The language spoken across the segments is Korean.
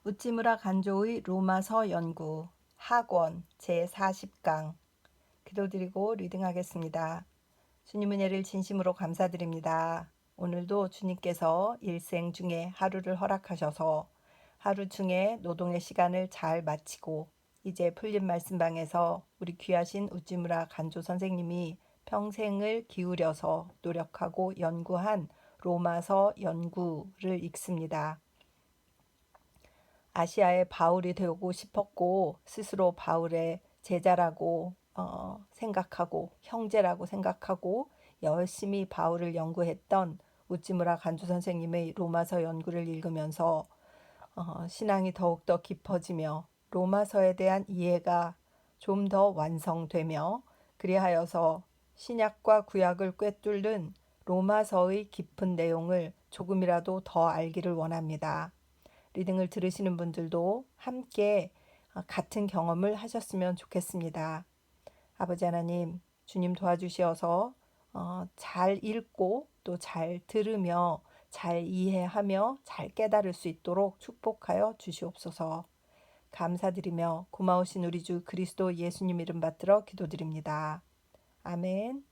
우찌무라 간조의 로마서 연구 학원 제40강 기도드리고 리딩하겠습니다. 주님 은혜를 진심으로 감사드립니다. 오늘도 주님께서 일생 중에 하루를 허락하셔서 하루 중에 노동의 시간을 잘 마치고 이제 풀린 말씀방에서 우리 귀하신 우찌무라 간조 선생님이 평생을 기울여서 노력하고 연구한 로마서 연구를 읽습니다. 아시아의 바울이 되고 싶었고 스스로 바울의 제자라고 생각하고 형제라고 생각하고 열심히 바울을 연구했던 우찌무라 간조 선생님의 로마서 연구를 읽으면서 신앙이 더욱더 깊어지며 로마서에 대한 이해가 좀 더 완성되며 그리하여서 신약과 구약을 꿰뚫는 로마서의 깊은 내용을 조금이라도 더 알기를 원합니다. 리딩을 들으시는 분들도 함께 같은 경험을 하셨으면 좋겠습니다. 아버지 하나님, 주님 도와주시어서 잘 읽고 또 잘 들으며 잘 이해하며 잘 깨달을 수 있도록 축복하여 주시옵소서. 감사드리며 고마우신 우리 주 그리스도 예수님 이름 받들어 기도드립니다. 아멘.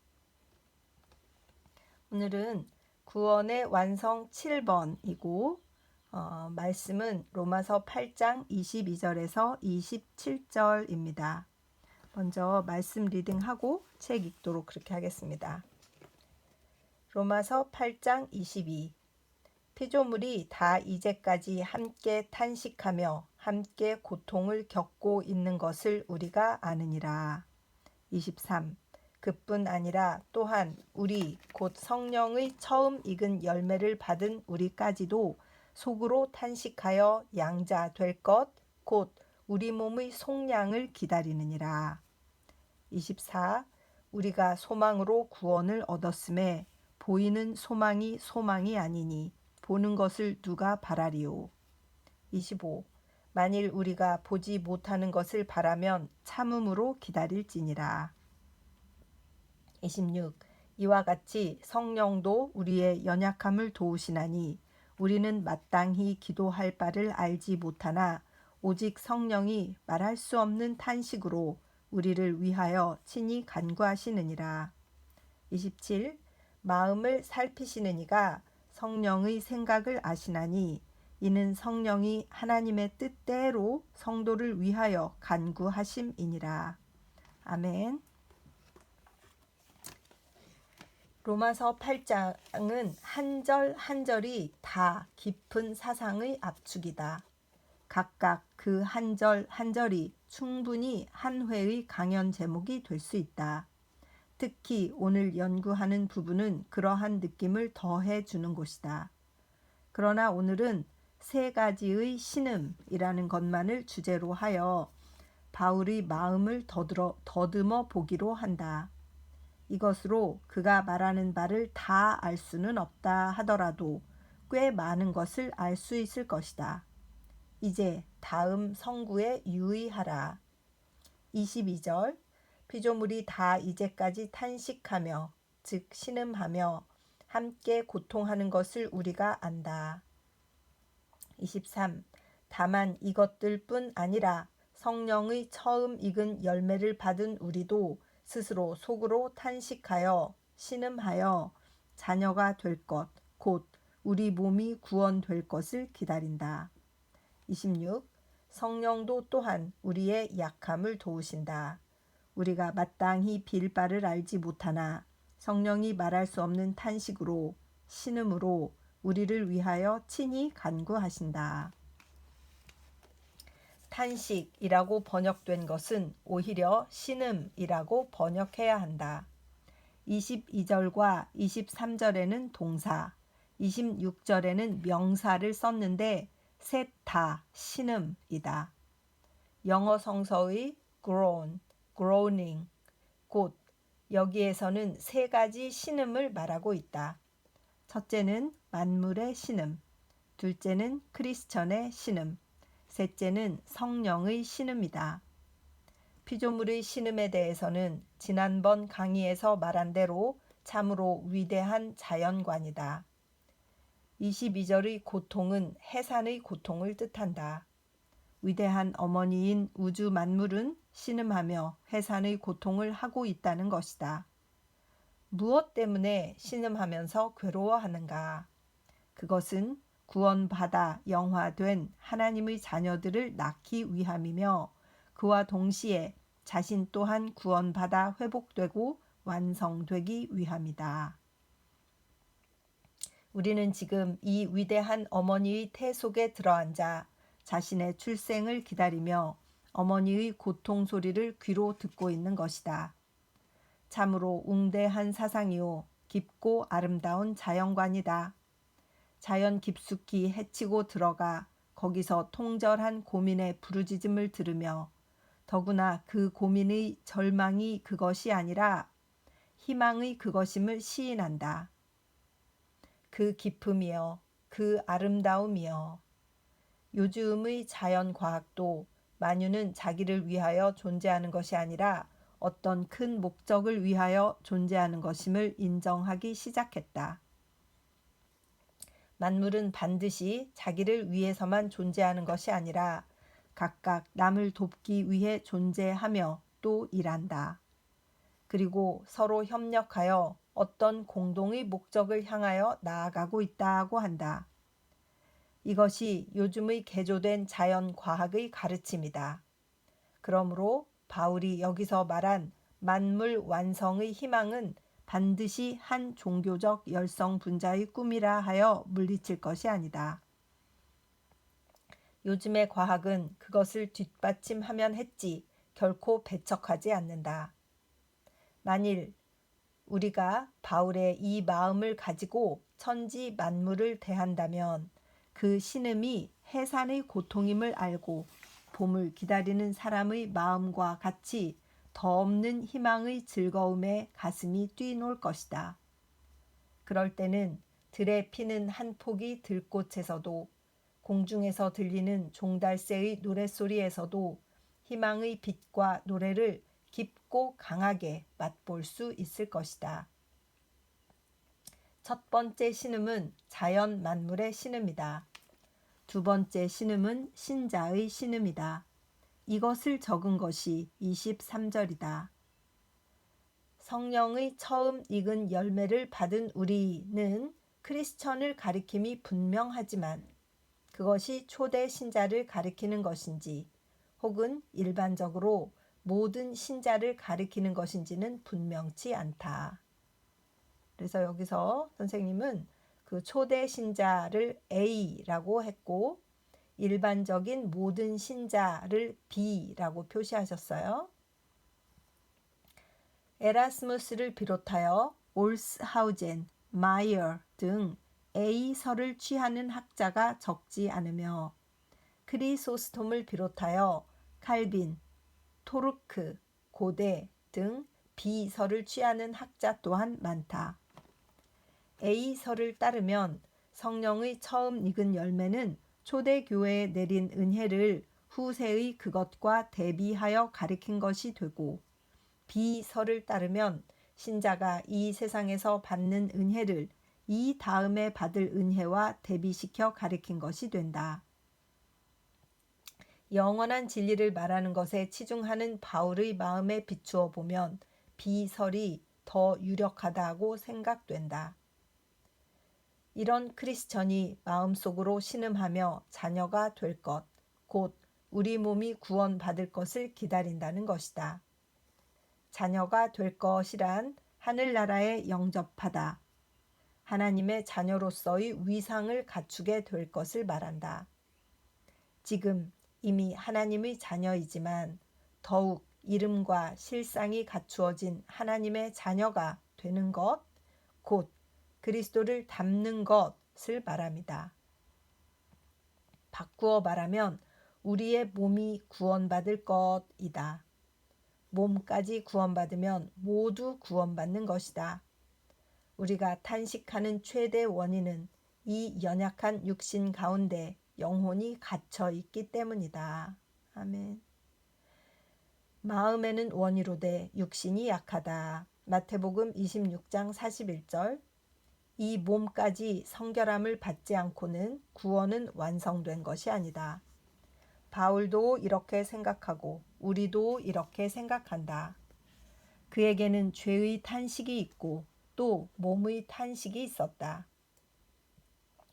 오늘은 구원의 완성 7번이고 말씀은 로마서 8장 22절에서 27절입니다. 먼저 말씀 리딩하고 책 읽도록 그렇게 하겠습니다. 로마서 8장 22 피조물이 다 이제까지 함께 탄식하며 함께 고통을 겪고 있는 것을 우리가 아느니라. 23 그뿐 아니라 또한 우리 곧 성령의 처음 익은 열매를 받은 우리까지도 속으로 탄식하여 양자 될 것 곧 우리 몸의 속량을 기다리느니라. 24 우리가 소망으로 구원을 얻었음에 보이는 소망이 소망이 아니니 보는 것을 누가 바라리요. 25 만일 우리가 보지 못하는 것을 바라면 참음으로 기다릴지니라. 26 이와 같이 성령도 우리의 연약함을 도우시나니 우리는 마땅히 기도할 바를 알지 못하나 오직 성령이 말할 수 없는 탄식으로 우리를 위하여 친히 간구하시느니라. 27 마음을 살피시는 이가 성령의 생각을 아시나니 이는 성령이 하나님의 뜻대로 성도를 위하여 간구하심이니라. 아멘. 로마서 8장은 한 절 한 절이 다 깊은 사상의 압축이다. 각각 그 한 절 한 절이 충분히 한 회의 강연 제목이 될 수 있다. 특히 오늘 연구하는 부분은 그러한 느낌을 더해 주는 곳이다. 그러나 오늘은 세 가지의 신음이라는 것만을 주제로 하여 바울의 마음을 더듬어 보기로 한다. 이것으로 그가 말하는 바를 다 알 수는 없다 하더라도 꽤 많은 것을 알 수 있을 것이다. 이제 다음 성구에 유의하라. 22절 피조물이 다 이제까지 탄식하며 즉 신음하며 함께 고통하는 것을 우리가 안다. 23 다만 이것들뿐 아니라 성령의 처음 익은 열매를 받은 우리도 스스로 속으로 탄식하여 신음하여 자녀가 될 것, 곧 우리 몸이 구원될 것을 기다린다. 26 성령도 또한 우리의 약함을 도우신다. 우리가 마땅히 빌 바를 알지 못하나 성령이 말할 수 없는 탄식으로 신음으로 우리를 위하여 친히 간구하신다. 탄식이라고 번역된 것은 오히려 신음이라고 번역해야 한다. 22절과 23절에는 동사, 26절에는 명사를 썼는데 셋 다 신음이다. 영어 성서의 groan, groaning, 곧 여기에서는 세 가지 신음을 말하고 있다. 첫째는 만물의 신음, 둘째는 크리스천의 신음, 셋째는 성령의 신음이다. 피조물의 신음에 대해서는 지난번 강의에서 말한 대로 참으로 위대한 자연관이다. 22절의 고통은 해산의 고통을 뜻한다. 위대한 어머니인 우주 만물은 신음하며 해산의 고통을 하고 있다는 것이다. 무엇 때문에 신음하면서 괴로워하는가? 그것은 구원받아 영화된 하나님의 자녀들을 낳기 위함이며 그와 동시에 자신 또한 구원받아 회복되고 완성되기 위함이다. 우리는 지금 이 위대한 어머니의 태 속에 들어앉아 자신의 출생을 기다리며 어머니의 고통 소리를 귀로 듣고 있는 것이다. 참으로 웅대한 사상이요 깊고 아름다운 자연관이다. 자연 깊숙이 헤치고 들어가 거기서 통절한 고민의 부르짖음을 들으며 더구나 그 고민의 절망이 그것이 아니라 희망의 그것임을 시인한다. 그 기쁨이여, 그 아름다움이여. 요즘의 자연과학도 만유는 자기를 위하여 존재하는 것이 아니라 어떤 큰 목적을 위하여 존재하는 것임을 인정하기 시작했다. 만물은 반드시 자기를 위해서만 존재하는 것이 아니라 각각 남을 돕기 위해 존재하며 또 일한다. 그리고 서로 협력하여 어떤 공동의 목적을 향하여 나아가고 있다고 한다. 이것이 요즘의 개조된 자연과학의 가르침이다. 그러므로 바울이 여기서 말한 만물 완성의 희망은 반드시 한 종교적 열성 분자의 꿈이라 하여 물리칠 것이 아니다. 요즘의 과학은 그것을 뒷받침하면 했지 결코 배척하지 않는다. 만일 우리가 바울의 이 마음을 가지고 천지 만물을 대한다면 그 신음이 해산의 고통임을 알고 봄을 기다리는 사람의 마음과 같이 더 없는 희망의 즐거움에 가슴이 뛰놀 것이다. 그럴 때는 들에 피는 한 폭이 들꽃에서도 공중에서 들리는 종달새의 노랫소리에서도 희망의 빛과 노래를 깊고 강하게 맛볼 수 있을 것이다. 첫 번째 신음은 자연 만물의 신음이다. 두 번째 신음은 신자의 신음이다. 이것을 적은 것이 23절이다. 성령의 처음 익은 열매를 받은 우리는 크리스천을 가리킴이 분명하지만 그것이 초대 신자를 가리키는 것인지 혹은 일반적으로 모든 신자를 가리키는 것인지는 분명치 않다. 그래서 여기서 선생님은 그 초대 신자를 A라고 했고 일반적인 모든 신자를 B라고 표시하셨어요. 에라스무스를 비롯하여 올스하우젠, 마이어 등 A설을 취하는 학자가 적지 않으며 크리소스톰을 비롯하여 칼빈, 토르크, 고대 등 B설을 취하는 학자 또한 많다. A설을 따르면 성령의 처음 익은 열매는 초대교회에 내린 은혜를 후세의 그것과 대비하여 가리킨 것이 되고 B설을 따르면 신자가 이 세상에서 받는 은혜를 이 다음에 받을 은혜와 대비시켜 가리킨 것이 된다. 영원한 진리를 말하는 것에 치중하는 바울의 마음에 비추어 보면 B설이 더 유력하다고 생각된다. 이런 크리스천이 마음속으로 신음하며 자녀가 될 것, 곧 우리 몸이 구원받을 것을 기다린다는 것이다. 자녀가 될 것이란 하늘나라에 영접하다. 하나님의 자녀로서의 위상을 갖추게 될 것을 말한다. 지금 이미 하나님의 자녀이지만 더욱 이름과 실상이 갖추어진 하나님의 자녀가 되는 것, 곧 그리스도를 닮는 것을 말합니다. 바꾸어 말하면 우리의 몸이 구원받을 것이다. 몸까지 구원받으면 모두 구원받는 것이다. 우리가 탄식하는 최대 원인은 이 연약한 육신 가운데 영혼이 갇혀 있기 때문이다. 아멘. 마음에는 원이로되 육신이 약하다. 마태복음 26장 41절. 이 몸까지 성결함을 받지 않고는 구원은 완성된 것이 아니다. 바울도 이렇게 생각하고 우리도 이렇게 생각한다. 그에게는 죄의 탄식이 있고 또 몸의 탄식이 있었다.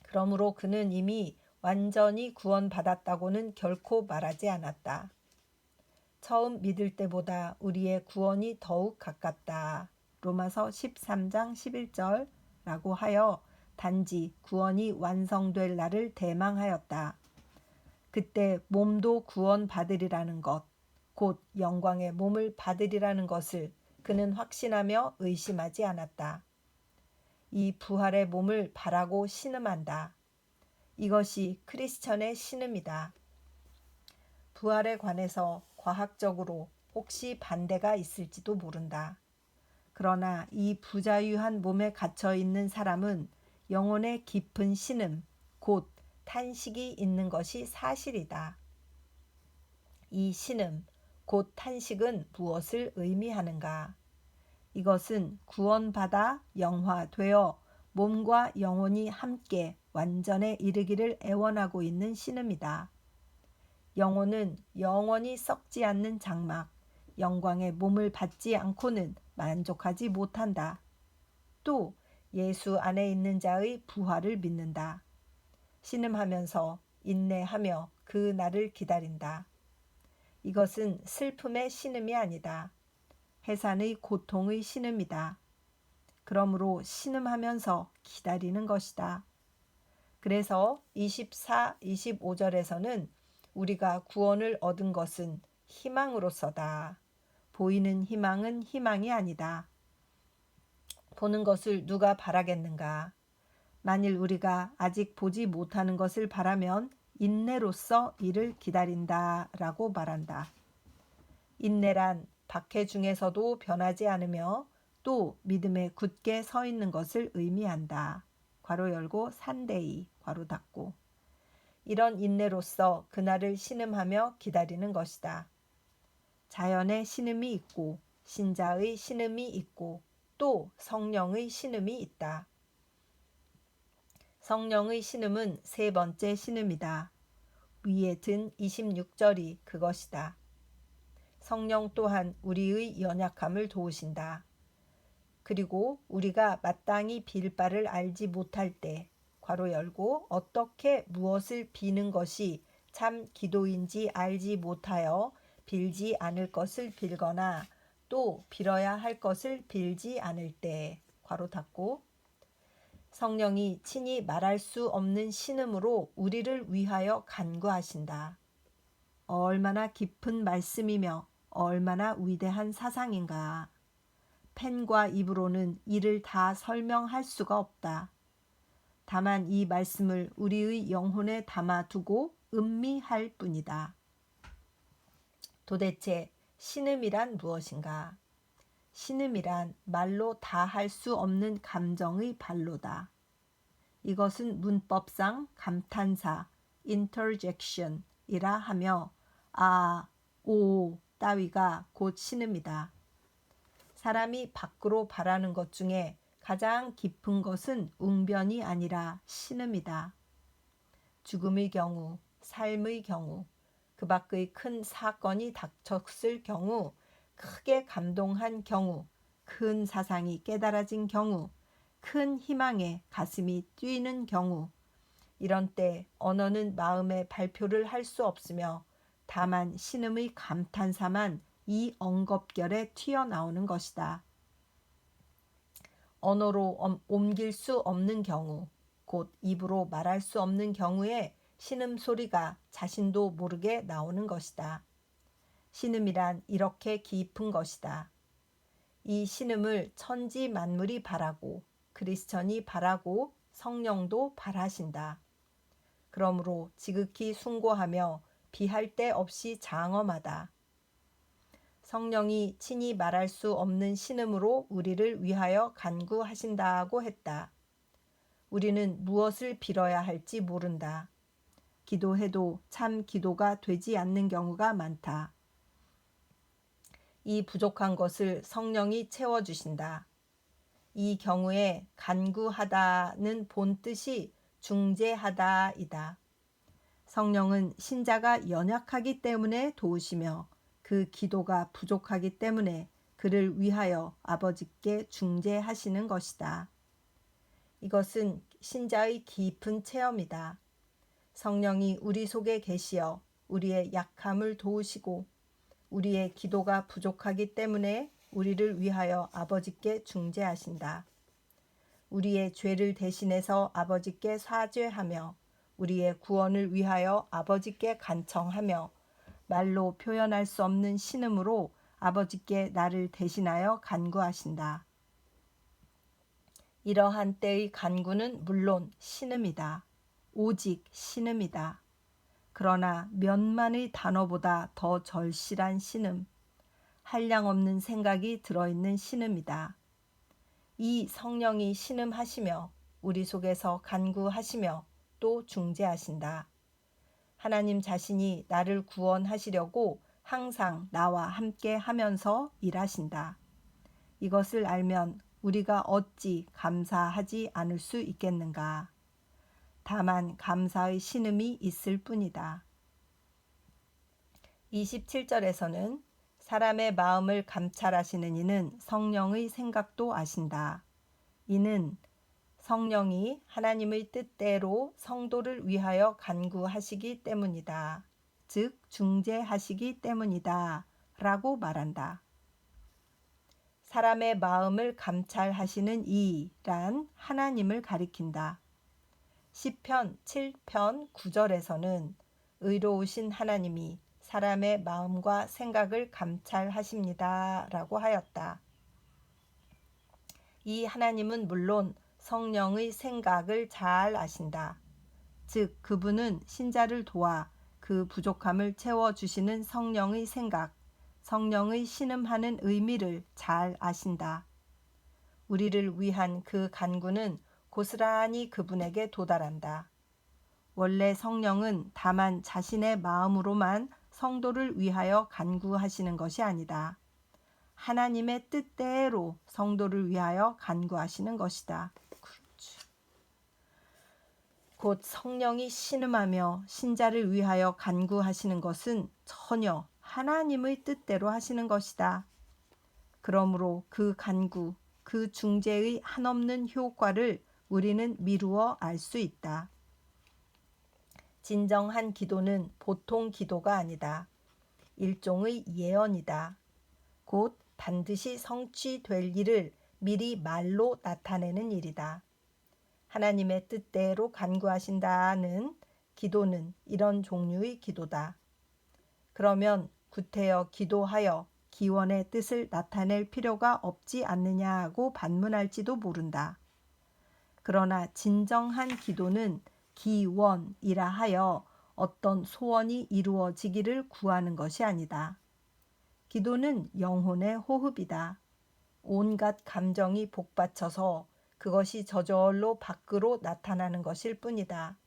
그러므로 그는 이미 완전히 구원받았다고는 결코 말하지 않았다. 처음 믿을 때보다 우리의 구원이 더욱 가깝다. 로마서 13장 11절라고 하여 단지 구원이 완성될 날을 대망하였다. 그때 몸도 구원받으리라는 것, 곧 영광의 몸을 받으리라는 것을 그는 확신하며 의심하지 않았다. 이 부활의 몸을 바라고 신음한다. 이것이 크리스천의 신음이다. 부활에 관해서 과학적으로 혹시 반대가 있을지도 모른다. 그러나 이 부자유한 몸에 갇혀 있는 사람은 영혼의 깊은 신음, 곧 탄식이 있는 것이 사실이다. 이 신음, 곧 탄식은 무엇을 의미하는가? 이것은 구원받아 영화되어 몸과 영혼이 함께 완전에 이르기를 애원하고 있는 신음이다. 영혼은 영원히 썩지 않는 장막, 영광의 몸을 받지 않고는 만족하지 못한다. 또 예수 안에 있는 자의 부활을 믿는다. 신음하면서 인내하며 그 날을 기다린다. 이것은 슬픔의 신음이 아니다. 해산의 고통의 신음이다. 그러므로 신음하면서 기다리는 것이다. 그래서 24, 25절에서는 우리가 구원을 얻은 것은 희망으로서다. 보이는 희망은 희망이 아니다. 보는 것을 누가 바라겠는가? 만일 우리가 아직 보지 못하는 것을 바라면 인내로서 이를 기다린다 라고 말한다. 인내란 박해 중에서도 변하지 않으며 또 믿음에 굳게 서 있는 것을 의미한다. 괄호 열고 산대이 괄호 닫고. 이런 인내로서 그날을 신음하며 기다리는 것이다. 자연의 신음이 있고 신자의 신음이 있고 또 성령의 신음이 있다. 성령의 신음은 세 번째 신음이다. 위에 든 26절이 그것이다. 성령 또한 우리의 연약함을 도우신다. 그리고 우리가 마땅히 빌 바를 알지 못할 때 괄호 열고 어떻게 무엇을 비는 것이 참 기도인지 알지 못하여 빌지 않을 것을 빌거나 또 빌어야 할 것을 빌지 않을 때 괄호 닫고. 성령이 친히 말할 수 없는 신음으로 우리를 위하여 간구하신다. 얼마나 깊은 말씀이며 얼마나 위대한 사상인가. 펜과 입으로는 이를 다 설명할 수가 없다. 다만 이 말씀을 우리의 영혼에 담아두고 음미할 뿐이다. 도대체 신음이란 무엇인가? 신음이란 말로 다 할 수 없는 감정의 발로다. 이것은 문법상 감탄사, interjection이라 하며 아, 오 따위가 곧 신음이다. 사람이 밖으로 바라는 것 중에 가장 깊은 것은 웅변이 아니라 신음이다. 죽음의 경우, 삶의 경우, 그 밖의 큰 사건이 닥쳤을 경우, 크게 감동한 경우, 큰 사상이 깨달아진 경우, 큰 희망에 가슴이 뛰는 경우, 이런 때 언어는 마음의 발표를 할 수 없으며 다만 신음의 감탄사만 이 엉겁결에 튀어나오는 것이다. 언어로 옮길 수 없는 경우, 곧 입으로 말할 수 없는 경우에 신음소리가 자신도 모르게 나오는 것이다. 신음이란 이렇게 깊은 것이다. 이 신음을 천지 만물이 바라고 크리스천이 바라고 성령도 바라신다. 그러므로 지극히 숭고하며 비할 데 없이 장엄하다. 성령이 친히 말할 수 없는 신음으로 우리를 위하여 간구하신다고 했다. 우리는 무엇을 빌어야 할지 모른다. 기도해도 참 기도가 되지 않는 경우가 많다. 이 부족한 것을 성령이 채워주신다. 이 경우에 간구하다는 본뜻이 중재하다이다. 성령은 신자가 연약하기 때문에 도우시며 그 기도가 부족하기 때문에 그를 위하여 아버지께 중재하시는 것이다. 이것은 신자의 깊은 체험이다. 성령이 우리 속에 계시어 우리의 약함을 도우시고 우리의 기도가 부족하기 때문에 우리를 위하여 아버지께 중재하신다. 우리의 죄를 대신해서 아버지께 사죄하며 우리의 구원을 위하여 아버지께 간청하며 말로 표현할 수 없는 신음으로 아버지께 나를 대신하여 간구하신다. 이러한 때의 간구는 물론 신음이다. 오직 신음이다. 그러나 몇만의 단어보다 더 절실한 신음, 한량없는 생각이 들어있는 신음이다. 이 성령이 신음하시며 우리 속에서 간구하시며 또 중재하신다. 하나님 자신이 나를 구원하시려고 항상 나와 함께 하면서 일하신다. 이것을 알면 우리가 어찌 감사하지 않을 수 있겠는가. 다만 감사의 신음이 있을 뿐이다. 27절에서는 사람의 마음을 감찰하시는 이는 성령의 생각도 아신다. 이는 성령이 하나님의 뜻대로 성도를 위하여 간구하시기 때문이다. 즉 중재하시기 때문이다. 라고 말한다. 사람의 마음을 감찰하시는 이란 하나님을 가리킨다. 시편 7편 9절에서는 의로우신 하나님이 사람의 마음과 생각을 감찰하십니다. 라고 하였다. 이 하나님은 물론 성령의 생각을 잘 아신다. 즉 그분은 신자를 도와 그 부족함을 채워주시는 성령의 생각, 성령의 신음하는 의미를 잘 아신다. 우리를 위한 그 간구는 고스란히 그분에게 도달한다. 원래 성령은 다만 자신의 마음으로만 성도를 위하여 간구하시는 것이 아니다. 하나님의 뜻대로 성도를 위하여 간구하시는 것이다. 그렇지. 곧 성령이 신음하며 신자를 위하여 간구하시는 것은 전혀 하나님의 뜻대로 하시는 것이다. 그러므로 그 간구, 그 중재의 한없는 효과를 우리는 미루어 알 수 있다. 진정한 기도는 보통 기도가 아니다. 일종의 예언이다. 곧 반드시 성취될 일을 미리 말로 나타내는 일이다. 하나님의 뜻대로 간구하신다는 기도는 이런 종류의 기도다. 그러면 구태여 기도하여 기원의 뜻을 나타낼 필요가 없지 않느냐고 반문할지도 모른다. 그러나 진정한 기도는 기원이라 하여 어떤 소원이 이루어지기를 구하는 것이 아니다. 기도는 영혼의 호흡이다. 온갖 감정이 복받쳐서 그것이 저절로 밖으로 나타나는 것일 뿐이다.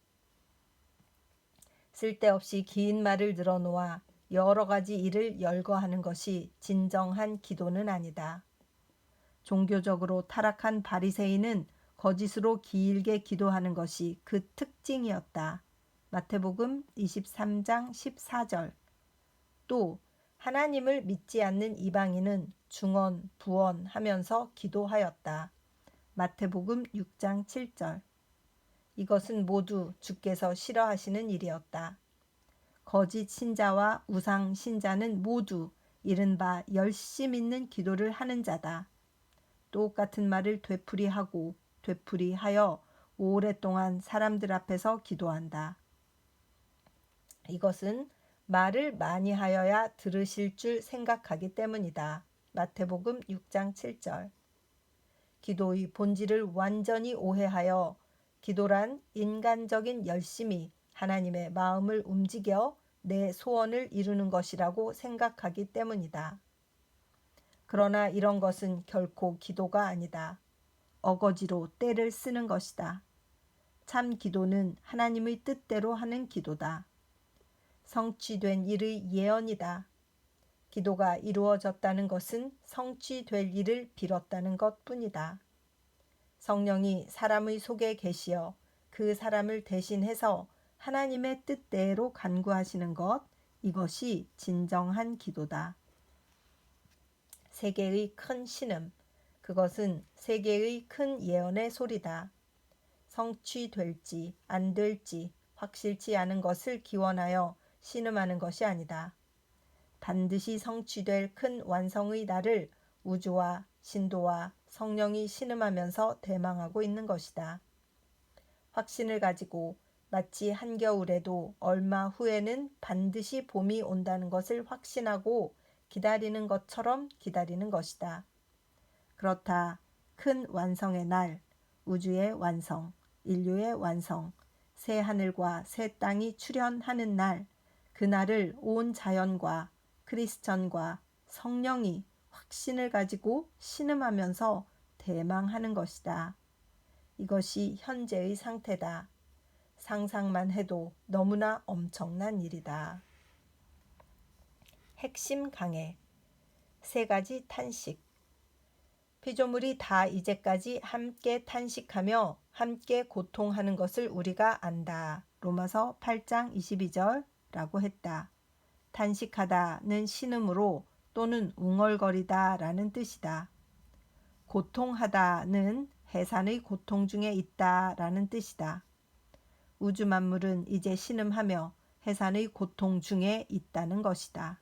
쓸데없이 긴 말을 늘어놓아 여러 가지 일을 열거하는 것이 진정한 기도는 아니다. 종교적으로 타락한 바리새인은 거짓으로 길게 기도하는 것이 그 특징이었다. 마태복음 23장 14절. 또 하나님을 믿지 않는 이방인은 중언, 부언하면서 기도하였다. 마태복음 6장 7절. 이것은 모두 주께서 싫어하시는 일이었다. 거짓 신자와 우상 신자는 모두 이른바 열심 있는 기도를 하는 자다. 똑같은 말을 되풀이하고 되풀이하여 오랫동안 사람들 앞에서 기도한다. 이것은 말을 많이 하여야 들으실 줄 생각하기 때문이다. 마태복음 6장 7절. 기도의 본질을 완전히 오해하여 기도란 인간적인 열심이 하나님의 마음을 움직여 내 소원을 이루는 것이라고 생각하기 때문이다. 그러나 이런 것은 결코 기도가 아니다. 어거지로 때를 쓰는 것이다. 참 기도는 하나님의 뜻대로 하는 기도다. 성취된 일의 예언이다. 기도가 이루어졌다는 것은 성취될 일을 빌었다는 것뿐이다. 성령이 사람의 속에 계시어 그 사람을 대신해서 하나님의 뜻대로 간구하시는 것, 이것이 진정한 기도다. 세계의 큰 신음, 그것은 세계의 큰 예언의 소리다. 성취될지 안 될지 확실치 않은 것을 기원하여 신음하는 것이 아니다. 반드시 성취될 큰 완성의 날을 우주와 신도와 성령이 신음하면서 대망하고 있는 것이다. 확신을 가지고 마치 한겨울에도 얼마 후에는 반드시 봄이 온다는 것을 확신하고 기다리는 것처럼 기다리는 것이다. 그렇다. 큰 완성의 날, 우주의 완성, 인류의 완성, 새 하늘과 새 땅이 출현하는 날, 그날을 온 자연과 크리스천과 성령이 확신을 가지고 신음하면서 대망하는 것이다. 이것이 현재의 상태다. 상상만 해도 너무나 엄청난 일이다. 핵심 강해. 세 가지 탄식. 피조물이 다 이제까지 함께 탄식하며 함께 고통하는 것을 우리가 안다. 로마서 8장 22절라고 했다. 탄식하다는 신음으로 또는 웅얼거리다 라는 뜻이다. 고통하다는 해산의 고통 중에 있다 라는 뜻이다. 우주 만물은 이제 신음하며 해산의 고통 중에 있다는 것이다.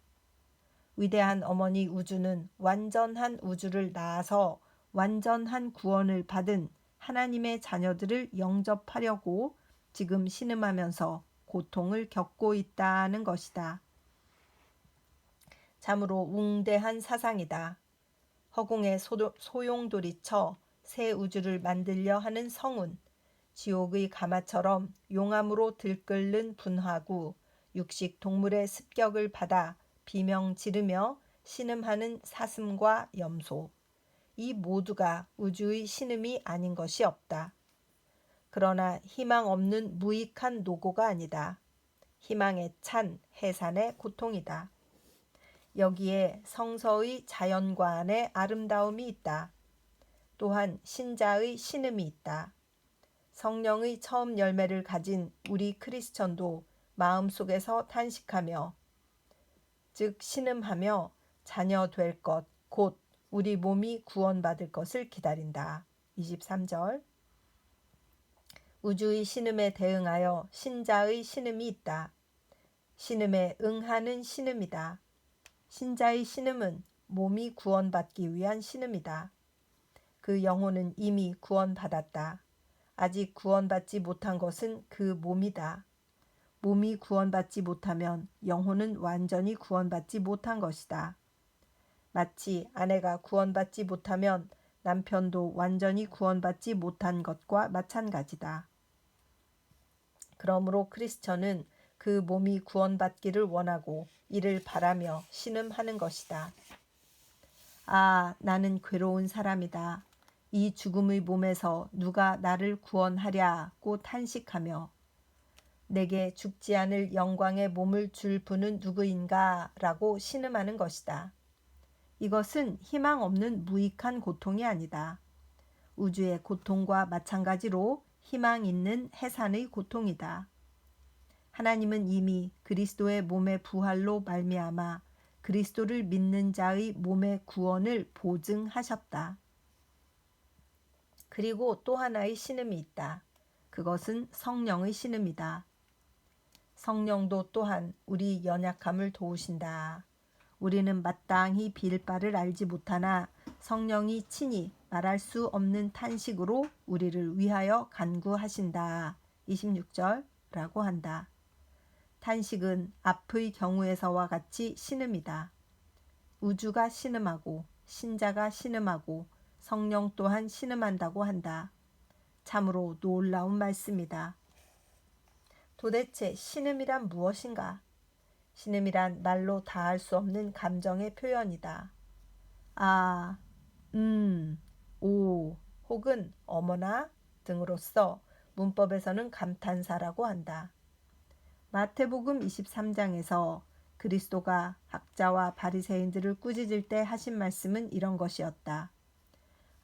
위대한 어머니 우주는 완전한 우주를 낳아서 완전한 구원을 받은 하나님의 자녀들을 영접하려고 지금 신음하면서 고통을 겪고 있다는 것이다. 참으로 웅대한 사상이다. 허공에 소용돌이쳐 새 우주를 만들려 하는 성운, 지옥의 가마처럼 용암으로 들끓는 분화구, 육식 동물의 습격을 받아 비명 지르며 신음하는 사슴과 염소, 이 모두가 우주의 신음이 아닌 것이 없다. 그러나 희망 없는 무익한 노고가 아니다. 희망에 찬 해산의 고통이다. 여기에 성서의 자연관의 아름다움이 있다. 또한 신자의 신음이 있다. 성령의 처음 열매를 가진 우리 크리스천도 마음속에서 탄식하며, 즉 신음하며 자녀 될 것, 곧 우리 몸이 구원받을 것을 기다린다. 23절. 우주의 신음에 대응하여 신자의 신음이 있다. 신음에 응하는 신음이다. 신자의 신음은 몸이 구원받기 위한 신음이다. 그 영혼은 이미 구원받았다. 아직 구원받지 못한 것은 그 몸이다. 몸이 구원받지 못하면 영혼은 완전히 구원받지 못한 것이다. 마치 아내가 구원받지 못하면 남편도 완전히 구원받지 못한 것과 마찬가지다. 그러므로 크리스천은 그 몸이 구원받기를 원하고 이를 바라며 신음하는 것이다. 아, 나는 괴로운 사람이다. 이 죽음의 몸에서 누가 나를 구원하랴고 탄식하며, 내게 죽지 않을 영광의 몸을 줄 분은 누구인가 라고 신음하는 것이다. 이것은 희망 없는 무익한 고통이 아니다. 우주의 고통과 마찬가지로 희망 있는 해산의 고통이다. 하나님은 이미 그리스도의 몸의 부활로 말미암아 그리스도를 믿는 자의 몸의 구원을 보증하셨다. 그리고 또 하나의 신음이 있다. 그것은 성령의 신음이다. 성령도 또한 우리 연약함을 도우신다. 우리는 마땅히 빌 바를 알지 못하나 성령이 친히 말할 수 없는 탄식으로 우리를 위하여 간구하신다. 26절라고 한다. 탄식은 앞의 경우에서와 같이 신음이다. 우주가 신음하고 신자가 신음하고 성령 또한 신음한다고 한다. 참으로 놀라운 말씀이다. 도대체 신음이란 무엇인가? 신음이란 말로 다할 수 없는 감정의 표현이다. 아, 오, 혹은 어머나 등으로써 문법에서는 감탄사라고 한다. 마태복음 23장에서 그리스도가 학자와 바리새인들을 꾸짖을 때 하신 말씀은 이런 것이었다.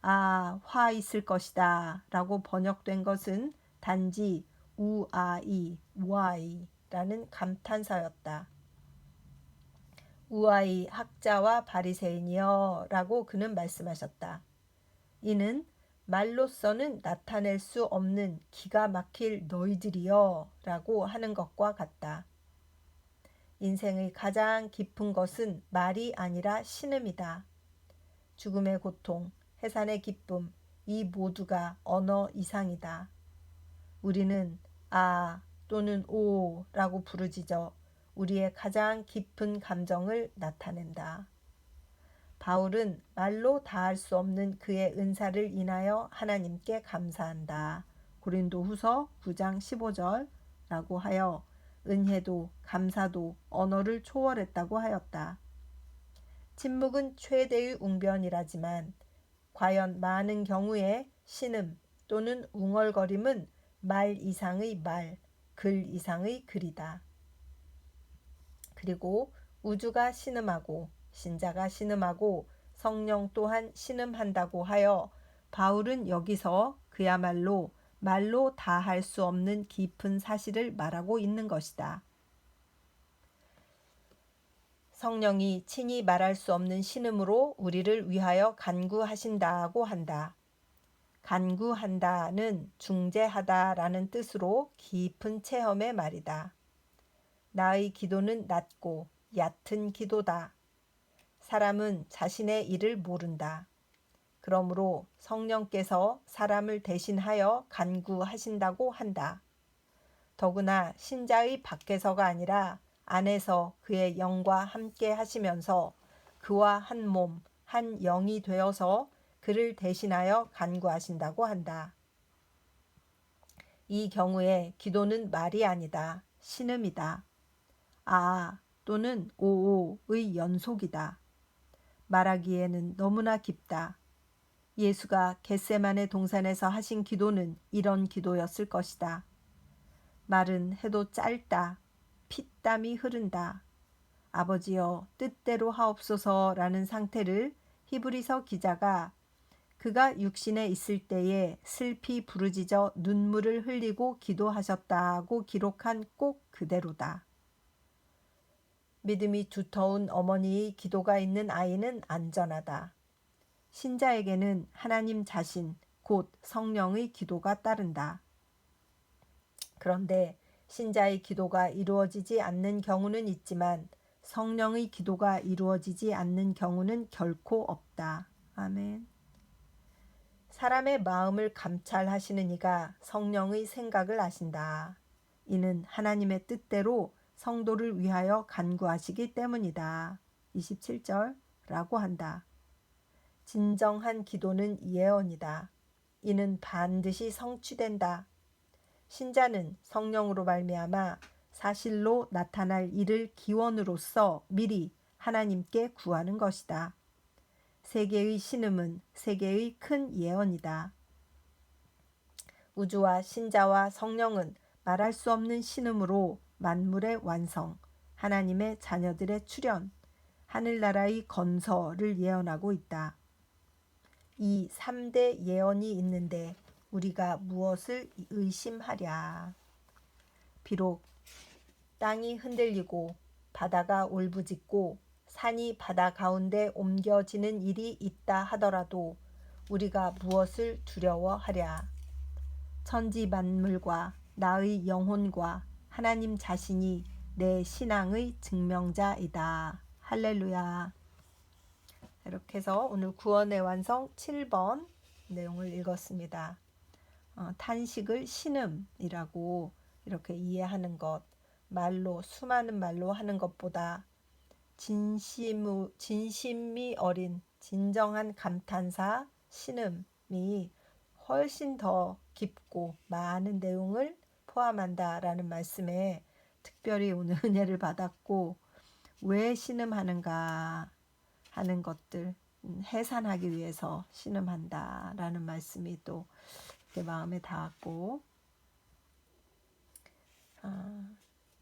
아, 화 있을 것이다 라고 번역된 것은 단지 우아이라는 감탄사였다. 우아이 학자와 바리새인이여 라고 그는 말씀하셨다. 이는 말로서는 나타낼 수 없는 기가 막힐 너희들이여 라고 하는 것과 같다. 인생의 가장 깊은 것은 말이 아니라 신음이다. 죽음의 고통, 해산의 기쁨, 이 모두가 언어 이상이다. 우리는 아 또는 오라고 부르짖어 우리의 가장 깊은 감정을 나타낸다. 바울은 말로 다할 수 없는 그의 은사를 인하여 하나님께 감사한다. 고린도후서 9장 15절라고 하여 은혜도 감사도 언어를 초월했다고 하였다. 침묵은 최대의 웅변이라지만 과연 많은 경우에 신음 또는 웅얼거림은 말 이상의 말, 글 이상의 글이다. 그리고 우주가 신음하고 신자가 신음하고 성령 또한 신음한다고 하여 바울은 여기서 그야말로 말로 다 할 수 없는 깊은 사실을 말하고 있는 것이다. 성령이 친히 말할 수 없는 신음으로 우리를 위하여 간구하신다고 한다. 간구한다는 중재하다라는 뜻으로 깊은 체험의 말이다. 나의 기도는 낮고 얕은 기도다. 사람은 자신의 일을 모른다. 그러므로 성령께서 사람을 대신하여 간구하신다고 한다. 더구나 신자의 밖에서가 아니라 안에서 그의 영과 함께 하시면서 그와 한 몸, 한 영이 되어서 그를 대신하여 간구하신다고 한다. 이 경우에 기도는 말이 아니다. 신음이다. 아 또는 오오의 연속이다. 말하기에는 너무나 깊다. 예수가 겟세마네 동산에서 하신 기도는 이런 기도였을 것이다. 말은 해도 짧다. 피땀이 흐른다. 아버지여 뜻대로 하옵소서라는 상태를 히브리서 기자가 그가 육신에 있을 때에 슬피 부르짖어 눈물을 흘리고 기도하셨다고 기록한 꼭 그대로다. 믿음이 두터운 어머니의 기도가 있는 아이는 안전하다. 신자에게는 하나님 자신, 곧 성령의 기도가 따른다. 그런데 신자의 기도가 이루어지지 않는 경우는 있지만 성령의 기도가 이루어지지 않는 경우는 결코 없다. 아멘. 사람의 마음을 감찰하시는 이가 성령의 생각을 아신다. 이는 하나님의 뜻대로 성도를 위하여 간구하시기 때문이다. 27절라고 한다. 진정한 기도는 예언이다. 이는 반드시 성취된다. 신자는 성령으로 말미암아 사실로 나타날 일을 기원으로써 미리 하나님께 구하는 것이다. 세계의 신음은 세계의 큰 예언이다. 우주와 신자와 성령은 말할 수 없는 신음으로 만물의 완성, 하나님의 자녀들의 출현, 하늘나라의 건설을 예언하고 있다. 이 3대 예언이 있는데 우리가 무엇을 의심하랴. 비록 땅이 흔들리고 바다가 울부짖고 산이 바다 가운데 옮겨지는 일이 있다 하더라도 우리가 무엇을 두려워하랴. 천지 만물과 나의 영혼과 하나님 자신이 내 신앙의 증명자이다. 할렐루야. 이렇게 해서 오늘 구원의 완성 7번 내용을 읽었습니다. 탄식을 신음이라고 이렇게 이해하는 것, 말로 수많은 말로 하는 것보다 진심이 어린 진정한 감탄사 신음이 훨씬 더 깊고 많은 내용을 포함한다라는 말씀에 특별히 오늘 은혜를 받았고, 왜 신음하는가 하는 것들 해산하기 위해서 신음한다라는 말씀이 또 마음에 닿았고,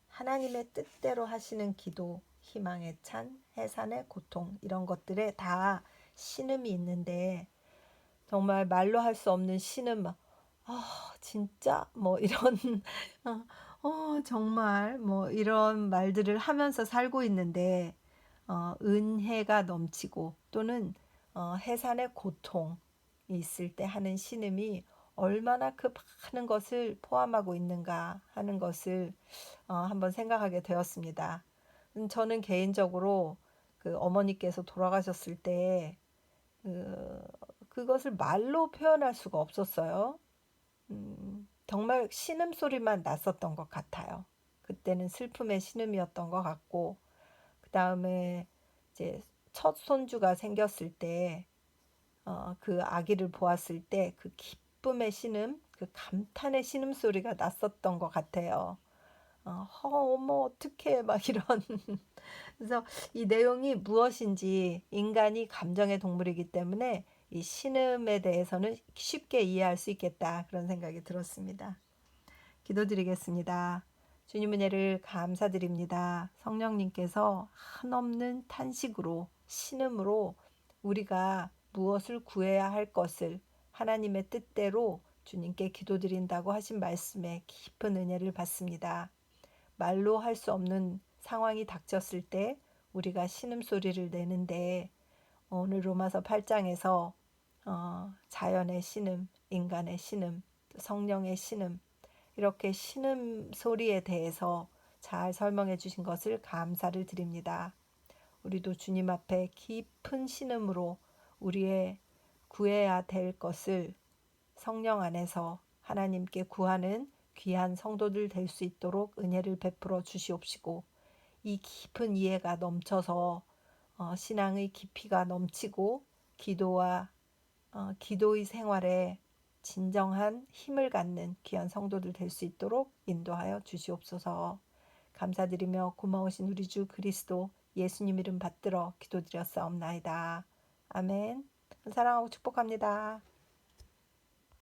하나님의 뜻대로 하시는 기도, 희망의 찬, 해산의 고통, 이런 것들에 다 신음이 있는데 정말 말로 할 수 없는 신음, 진짜 뭐 이런 정말 뭐 이런 말들을 하면서 살고 있는데 은혜가 넘치고 또는 해산의 고통이 있을 때 하는 신음이 얼마나 그 많은 것을 포함하고 있는가 하는 것을 한번 생각하게 되었습니다. 저는 개인적으로 그 어머니께서 돌아가셨을 때 그것을 말로 표현할 수가 없었어요. 정말 신음소리만 났었던 것 같아요. 그때는 슬픔의 신음이었던 것 같고, 그 다음에 이제 첫 손주가 생겼을 때, 그 아기를 보았을 때 그 기쁨의 신음, 그 감탄의 신음소리가 났었던 것 같아요. 어머, 어떡해, 막 이런. 그래서 이 내용이 무엇인지 인간이 감정의 동물이기 때문에 이 신음에 대해서는 쉽게 이해할 수 있겠다. 그런 생각이 들었습니다. 기도드리겠습니다. 주님 은혜를 감사드립니다. 성령님께서 한없는 탄식으로 신음으로 우리가 무엇을 구해야 할 것을 하나님의 뜻대로 주님께 기도드린다고 하신 말씀에 깊은 은혜를 받습니다. 말로 할 수 없는 상황이 닥쳤을 때 우리가 신음소리를 내는데 오늘 로마서 8장에서 자연의 신음, 인간의 신음, 성령의 신음 이렇게 신음 소리에 대해서 잘 설명해 주신 것을 감사를 드립니다. 우리도 주님 앞에 깊은 신음으로 우리의 구해야 될 것을 성령 안에서 하나님께 구하는 귀한 성도들 될 수 있도록 은혜를 베풀어 주시옵시고 이 깊은 이해가 넘쳐서 신앙의 깊이가 넘치고 기도와 기도의 생활에 진정한 힘을 갖는 귀한 성도들 될 수 있도록 인도하여 주시옵소서. 감사드리며 고마우신 우리 주 그리스도 예수님 이름 받들어 기도드렸사옵나이다. 아멘. 사랑하고 축복합니다.